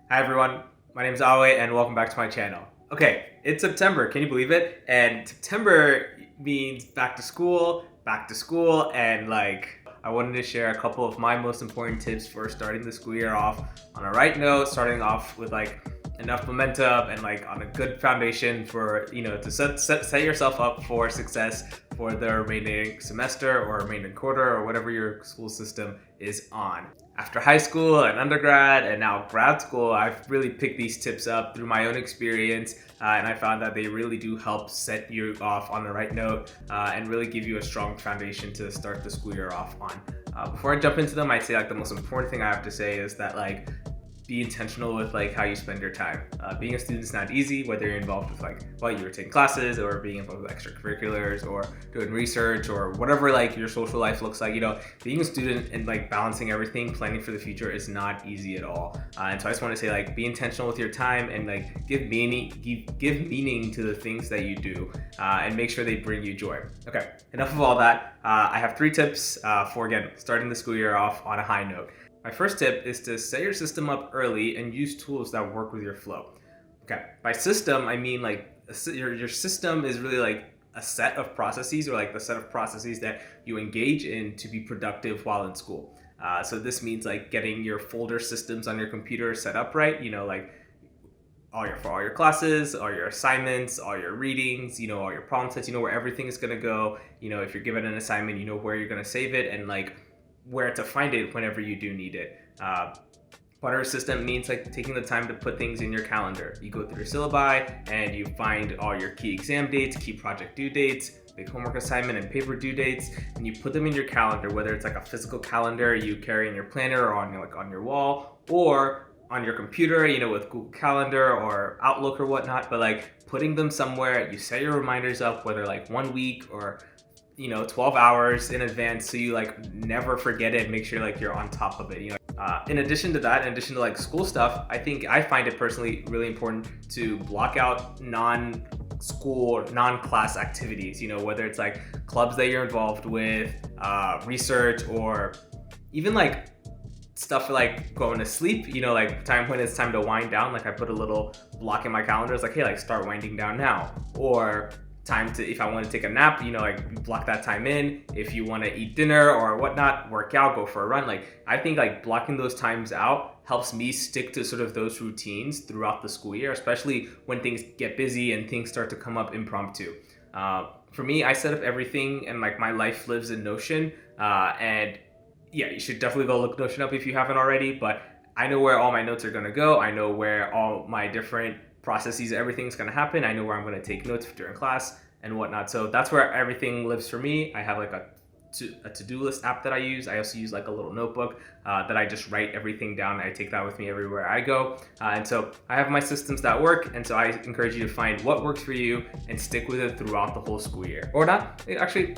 Hi everyone, my name is Awe and welcome back to my channel. Okay, it's September, can you believe it? And September means back to school, and I wanted to share a couple of my most important tips for starting the school year off on a right note, starting off with enough momentum and on a good foundation for to set yourself up for success for the remaining semester or remaining quarter or whatever your school system is on. After high school and undergrad and now grad school, I've really picked these tips up through my own experience, and I found that they really do help set you off on the right note and really give you a strong foundation to start the school year off on. Before I jump into them, I'd say the most important thing I have to say is that be intentional with how you spend your time. Being a student is not easy, whether you're involved with you're taking classes or being involved with extracurriculars or doing research or whatever your social life looks like. Being a student and balancing everything, planning for the future is not easy at all. And so I just want to say be intentional with your time and give meaning to the things that you do and make sure they bring you joy. Okay, enough of all that. I have 3 tips for again starting the school year off on a high note. My first tip is to set your system up early and use tools that work with your flow. Okay, by system, I mean your system is really a set of processes or the set of processes that you engage in to be productive while in school. So this means getting your folder systems on your computer set up right, for all your classes, all your assignments, all your readings, all your problem sets, where everything is going to go. If you're given an assignment, where you're going to save it and where to find it whenever you do need it. Part of your system means taking the time to put things in your calendar. You go through your syllabi and you find all your key exam dates, key project due dates, big homework assignment and paper due dates, and you put them in your calendar, whether it's a physical calendar you carry in your planner or on your wall, or on your computer, with Google Calendar or Outlook or whatnot. But putting them somewhere, you set your reminders up, whether 1 week or 12 hours in advance, so you never forget it and make sure you're on top of it. In addition to that, in addition to school stuff, I find it personally really important to block out non-school, non-class activities, whether it's clubs that you're involved with, research, or even stuff going to sleep, time when it's time to wind down. I put a little block in my calendar. It's hey, start winding down now. Or time to, if I want to take a nap, block that time in. If you want to eat dinner or whatnot, work out, go for a run. I think blocking those times out helps me stick to sort of those routines throughout the school year, especially when things get busy and things start to come up impromptu. For me, I set up everything and my life lives in Notion. And yeah, you should definitely go look Notion up if you haven't already, but I know where all my notes are going to go. I know where all my different processes, everything's going to happen. I know where I'm going to take notes during class and whatnot. So that's where everything lives for me. I have a to-do list app that I use. I also use a little notebook that I just write everything down. I take that with me everywhere I go. And so I have my systems that work. And so I encourage you to find what works for you and stick with it throughout the whole school year. Or not, actually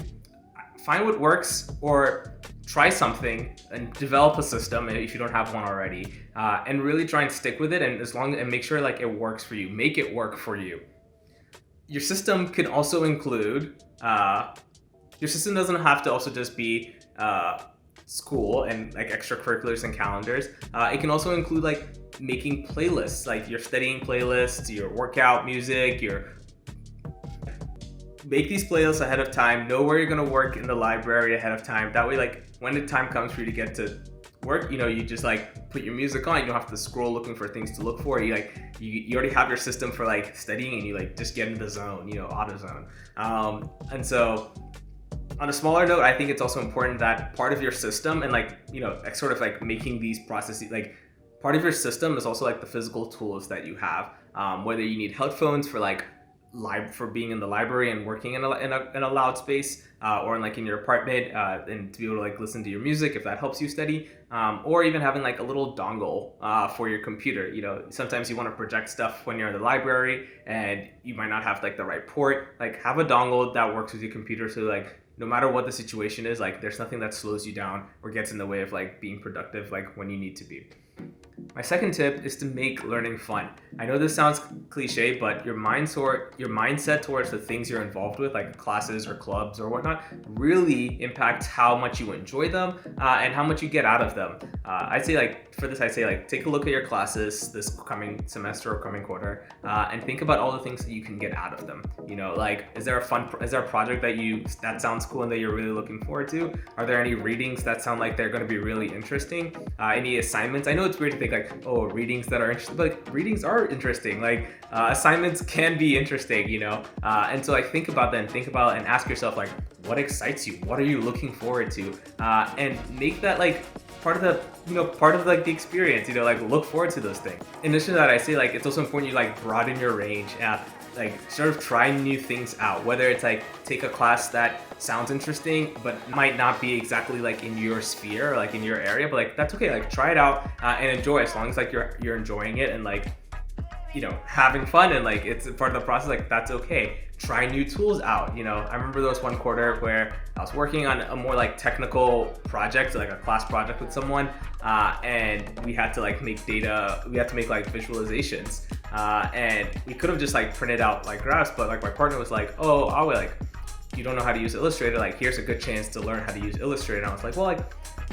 find what works, or try something and develop a system if you don't have one already, and really try and stick with it, and make sure it works for you. Make it work for you. Your system can also include your system doesn't have to also just be school and extracurriculars and calendars. It can also include making playlists, your studying playlists, your workout music, make these playlists ahead of time. Know where you're going to work in the library ahead of time. That way, when the time comes for you to get to work, you just put your music on. You don't have to scroll looking for things to look for. You already have your system for studying, and you just get into the zone, auto zone. And so on a smaller note, I think it's also important that part of your system and sort of making these processes, part of your system is also the physical tools that you have. Whether you need headphones for being in the library and working in a loud space, or in your apartment, and to be able to listen to your music if that helps you study, or even having a little dongle for your computer. Sometimes you want to project stuff when you're in the library and you might not have the right port. Have a dongle that works with your computer, so no matter what the situation is, there's nothing that slows you down or gets in the way of being productive when you need to be. My second tip is to make learning fun. I know this sounds cliche, but your mindset towards the things you're involved with, like classes or clubs or whatnot, really impacts how much you enjoy them and how much you get out of them. I'd say take a look at your classes this coming semester or coming quarter, and think about all the things that you can get out of them. Is there a project that sounds cool and that you're really looking forward to? Are there any readings that sound like they're going to be really interesting? Any assignments? I know it's weird to think readings that are interesting, but readings are interesting. Assignments can be interesting, and so think about that and ask yourself what excites you? What are you looking forward to? And make that part of the experience, look forward to those things. In addition to that, I say it's also important you broaden your range. Sort of try new things out, whether it's take a class that sounds interesting but might not be exactly in your sphere or in your area, but that's okay. Try it out and enjoy, as long as you're enjoying it and having fun and it's part of the process. That's okay. Try new tools out. I remember there was one quarter where I was working on a more technical project, a class project with someone, and we had to make visualizations, and we could have just printed out graphs, but my partner was oh, Awe, you don't know how to use Illustrator, here's a good chance to learn how to use Illustrator. And I was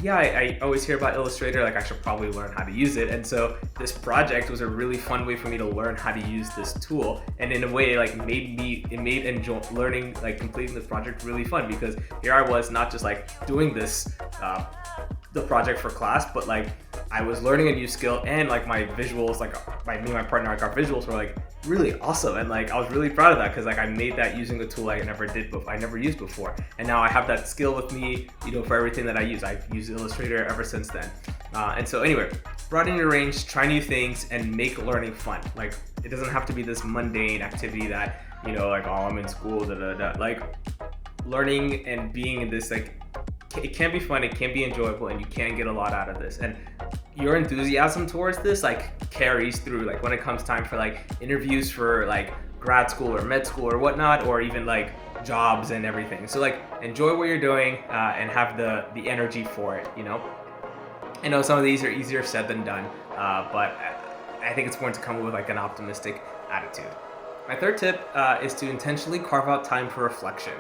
yeah, I always hear about Illustrator, I should probably learn how to use it. And so this project was a really fun way for me to learn how to use this tool, and in a way made enjoy learning, completing this project really fun, because here I was not just doing this the project for class, but I was learning a new skill, and my visuals, me and my partner, our visuals were really awesome, and I was really proud of that, because I made that using a tool I never used before, and now I have that skill with me, for everything that I use. I've used Illustrator ever since then, and so anyway, broaden your range, try new things, and make learning fun. It doesn't have to be this mundane activity that oh, I'm in school, learning and being in this it can be fun, it can be enjoyable, and you can get a lot out of this. And your enthusiasm towards this carries through when it comes time for interviews for grad school or med school or whatnot, or even jobs and everything. So enjoy what you're doing and have the energy for it. I know some of these are easier said than done, but I think it's important to come with an optimistic attitude. My third tip is to intentionally carve out time for reflection.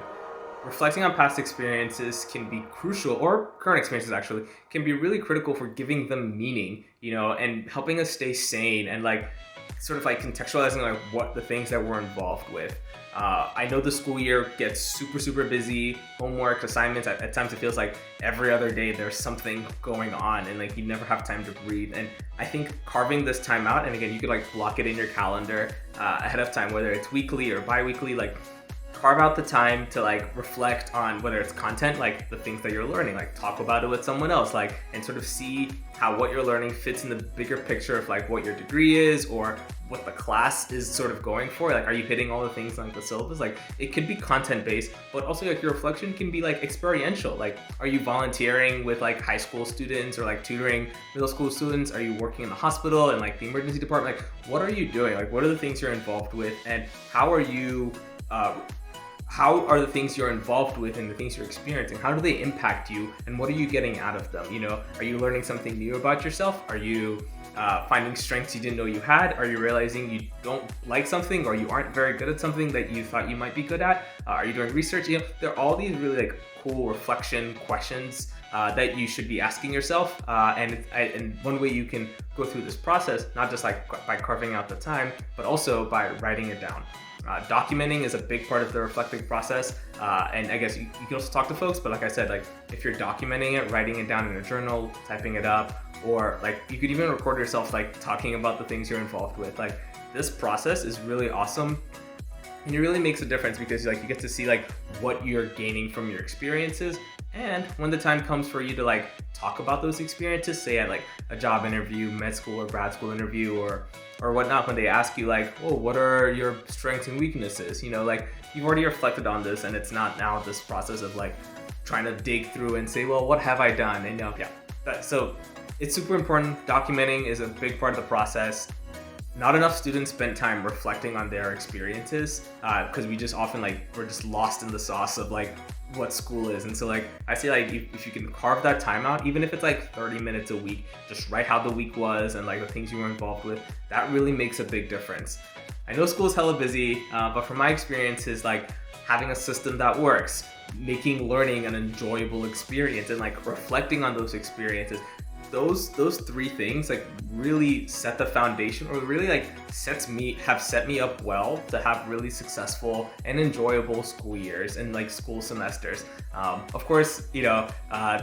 Reflecting on past experiences can be crucial, or current experiences actually, can be really critical for giving them meaning, and helping us stay sane and contextualizing what the things that we're involved with. I know the school year gets super busy, homework, assignments, at times it feels every other day there's something going on, and you never have time to breathe. And I think carving this time out, and again, you could block it in your calendar ahead of time, whether it's weekly or bi-weekly, carve out the time to reflect on whether it's content, the things that you're learning, talk about it with someone else, and sort of see how what you're learning fits in the bigger picture of what your degree is, or what the class is sort of going for. Are you hitting all the things the syllabus? It could be content based, but also your reflection can be experiential. Are you volunteering with high school students, or tutoring middle school students? Are you working in the hospital and the emergency department? What are you doing? What are the things you're involved with, and how are the things you're involved with and the things you're experiencing, how do they impact you, and what are you getting out of them? Are you learning something new about yourself? Are you finding strengths you didn't know you had? Are you realizing you don't like something, or you aren't very good at something that you thought you might be good at? Are you doing research? There are all these really cool reflection questions that you should be asking yourself, and one way you can go through this process, not just by carving out the time, but also by writing it down. Documenting is a big part of the reflecting process, and I guess you can also talk to folks, but like I said, if you're documenting it, writing it down in a journal, typing it up, or you could even record yourself talking about the things you're involved with. This process is really awesome, and it really makes a difference, because you get to see what you're gaining from your experiences. And when the time comes for you to talk about those experiences, say at a job interview, med school or grad school interview, or whatnot, when they ask you oh, what are your strengths and weaknesses? You've already reflected on this, and it's not now this process of trying to dig through and say, well, what have I done? And so it's super important. Documenting is a big part of the process. Not enough students spend time reflecting on their experiences, because we just often we're just lost in the sauce of what school is. And so like I say, like if you can carve that time out, even if it's like 30 minutes a week, just write how the week was and like the things you were involved with, that really makes a big difference. I know school's hella busy, but from my experiences, like having a system that works, making learning an enjoyable experience, and like reflecting on those experiences, those three things like really set the foundation, or really like have set me up well to have really successful and enjoyable school years and like school semesters. Of course,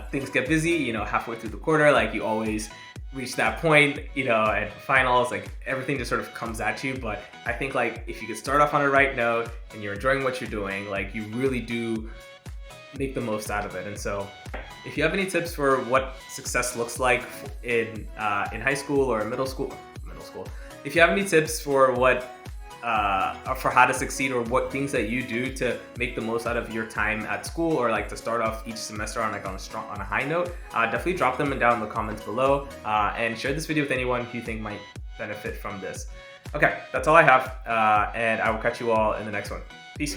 things get busy, halfway through the quarter, like you always reach that point, at finals, like everything just sort of comes at you. But I think like if you could start off on a right note and you're enjoying what you're doing, like you really do make the most out of it. And so if you have any tips for what success looks like in high school or middle school, if you have any tips for for how to succeed, or what things that you do to make the most out of your time at school, or like to start off each semester on a high note, definitely drop them down in the comments below, and share this video with anyone who you think might benefit from this. Okay, that's all I have, and I will catch you all in the next one. Peace.